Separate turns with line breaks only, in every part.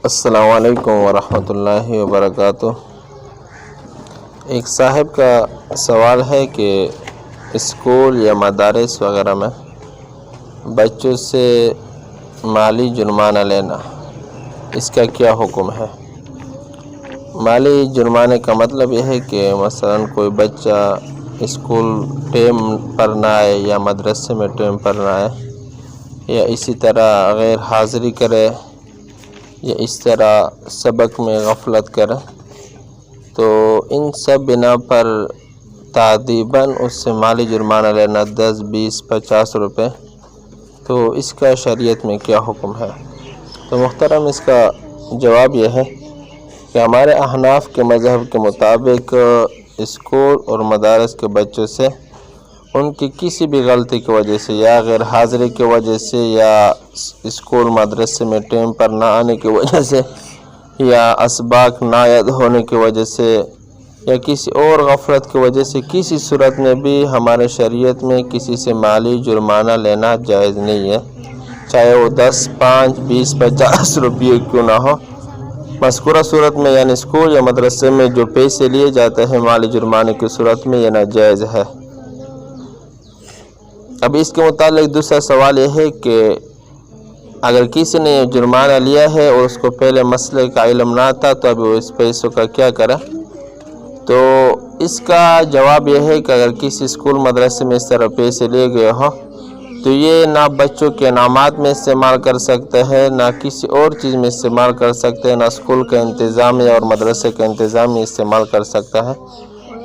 السلام علیکم ورحمۃ اللہ وبرکاتہ۔ ایک صاحب کا سوال ہے کہ اسکول یا مدارس وغیرہ میں بچوں سے مالی جرمانہ لینا، اس کا کیا حکم ہے؟ مالی جرمانے کا مطلب یہ ہے کہ مثلا کوئی بچہ اسکول ٹائم پر نہ آئے یا مدرسے میں ٹائم پر نہ آئے یا اسی طرح غیر حاضری کرے یا اس طرح سبق میں غفلت کرے، تو ان سب بنا پر تعدیباً اس سے مالی جرمانہ لینا 10، 20، 50 روپے، تو اس کا شریعت میں کیا حکم ہے؟ تو محترم، اس کا جواب یہ ہے کہ ہمارے احناف کے مذہب کے مطابق اسکول اور مدارس کے بچوں سے ان کی کسی بھی غلطی کی وجہ سے یا غیر حاضری کی وجہ سے یا اسکول مدرسے میں ٹائم پر نہ آنے کی وجہ سے یا اسباق نایاد ہونے کی وجہ سے یا کسی اور غفلت کی وجہ سے کسی صورت میں بھی ہمارے شریعت میں کسی سے مالی جرمانہ لینا جائز نہیں ہے، چاہے وہ 10، 5، 20، 50 روپے کیوں نہ ہو۔ مذکورہ صورت میں یعنی اسکول یا مدرسے میں جو پیسے لیے جاتے ہیں مالی جرمانے کی صورت میں، یہ ناجائز ہے۔ اب اس کے متعلق دوسرا سوال یہ ہے کہ اگر کسی نے جرمانہ لیا ہے اور اس کو پہلے مسئلے کا علم نہ تھا تو ابھی وہ اس پیسوں کا کیا کرے؟ تو اس کا جواب یہ ہے کہ اگر کسی اسکول مدرسے میں اس طرح پیسے لیے گئے ہو تو یہ نہ بچوں کے انعامات میں استعمال کر سکتے ہیں، نہ کسی اور چیز میں استعمال کر سکتے ہیں، نہ اسکول کا انتظامیہ اور مدرسے کا انتظامیہ استعمال کر سکتا ہے۔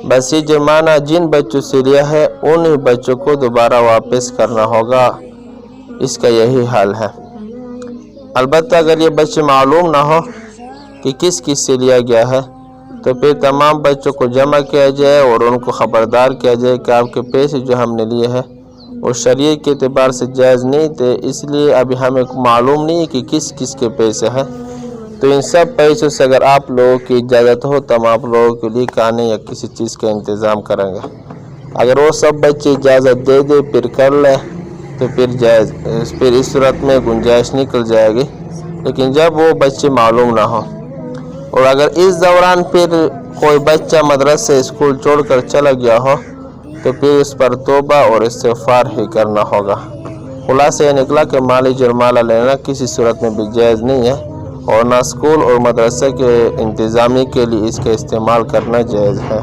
بس یہ جرمانہ جن بچوں سے لیا ہے انہی بچوں کو دوبارہ واپس کرنا ہوگا، اس کا یہی حال ہے۔ البتہ اگر یہ بچے معلوم نہ ہو کہ کس سے لیا گیا ہے تو پھر تمام بچوں کو جمع کیا جائے اور ان کو خبردار کیا جائے کہ آپ کے پیسے جو ہم نے لیے ہیں وہ شریعت کے اعتبار سے جائز نہیں تھے، اس لیے ابھی ہمیں معلوم نہیں کہ کس کے پیسے ہیں، تو ان سب پیسوں سے اگر آپ لوگوں کی اجازت ہو تو ہم آپ لوگوں کے لیے کھانے یا کسی چیز کا انتظام کریں گے۔ اگر وہ سب بچے اجازت دے دے پھر کر لیں تو پھر اس صورت میں گنجائش نکل جائے گی، لیکن جب وہ بچے معلوم نہ ہو اور اگر اس دوران پھر کوئی بچہ مدرسے اسکول چھوڑ کر چلا گیا ہو تو پھر اس پر توبہ اور استغفار ہی کرنا ہوگا۔ خلاصہ یہ نکلا کہ مالی جرمانہ لینا کسی صورت میں بھی جائز نہیں ہے اور نہ اسکول اور مدرسے کے انتظامیہ کے لیے اس کا استعمال کرنا جائز ہے۔